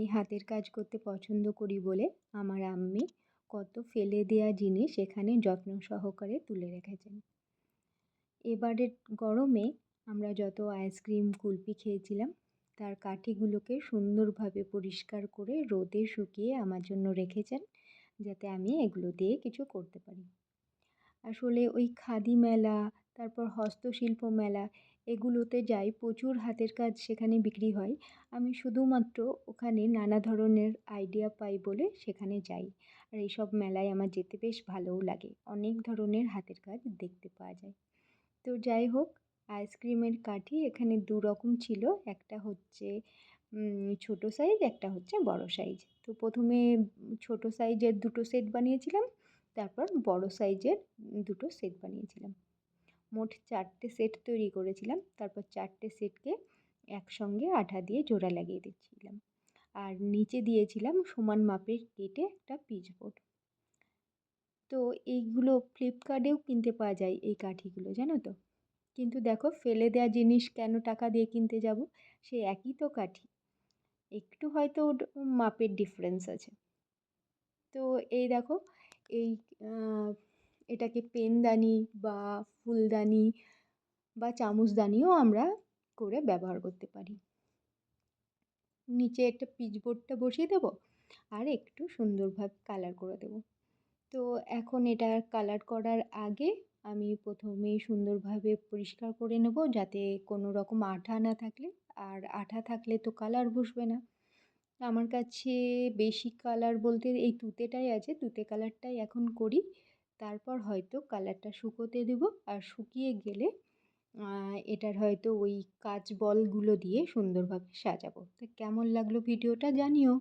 হাতের কাজ করতে পছন্দ করি বলে আমার আম্মি কত ফেলে দেওয়া জিনিস এখানে যত্ন সহকারে তুলে রেখেছেন। এবারের গরমে আমরা যত আইসক্রিম কুলফি খেয়েছিলাম তার কাঠিগুলোকে সুন্দরভাবে পরিষ্কার করে রোদে শুকিয়ে আমার জন্য রেখেছেন, যাতে আমি এগুলো দিয়ে কিছু করতে পারি। আসলে ওই খাদি মেলা, তারপর হস্তশিল্প মেলা, এগুলোতে যাই, প্রচুর হাতের কাজ সেখানে বিক্রি হয়। আমি শুধুমাত্র ওখানে নানা ধরনের আইডিয়া পাই বলে সেখানে যাই। আর এইসব মেলায় আমার যেতে বেশ ভালোও লাগে। অনেক ধরনের হাতের কাজ দেখতে পাওয়া যায়। তো যাই হোক, আইসক্রিমের কাঠি এখানে ২ রকম ছিল। একটা হচ্ছে ছোট সাইজ, একটা হচ্ছে বড় সাইজ। তো ১ম এ ছোট সাইজের ২ টো সেট বানিয়েছিলাম। তারপর বড় সাইজের ২ টো সেট বানিয়েছিলাম। মোট ৪ টে সেট তৈরি করেছিলাম। তারপর ৪ টে সেটকে একসঙ্গে আঠা দিয়ে জোড়া লাগিয়ে দিচ্ছিলাম। আর নিচে দিয়েছিলাম সমান মাপের কেটে একটা পিচবোর্ড। তো এইগুলো ফ্লিপকার্টেও কিনতে পাওয়া যায় এই কাঠিগুলো, জানো তো? কিন্তু দেখো, ফেলে দেওয়া জিনিস কেন টাকা দিয়ে কিনতে যাব? সেই একই তো কাঠি। একটু হয়তো মাপের ডিফারেন্স আছে। তো এই দেখো, এই আ এটাকে পেনদানি বা ফুলদানি বা চামচদানিও আমরা করে ব্যবহার করতে পারি। নিচে একটা পিচবোর্ডটা বসিয়ে দেবো আর একটু সুন্দরভাবে কালার করে দেবো। তো এখন এটা কালার করার আগে আমি প্রথমেই সুন্দরভাবে পরিষ্কার করে নেব, যাতে কোনো রকম আঠা না থাকলে, আর আঠা থাকলে তো কালার বসবে না। আমার কাছে বেশি কালার বলতে এই তুঁতেটাই আছে, তুঁতে কালারটাই এখন করি। তারপর হয়তো কালারটা শুকোতে দেব, আর শুকিয়ে গেলে এটার হয়তো ওই কাঁচ বলগুলো দিয়ে সুন্দরভাবে সাজাবো। তো কেমন লাগলো ভিডিওটা জানিও।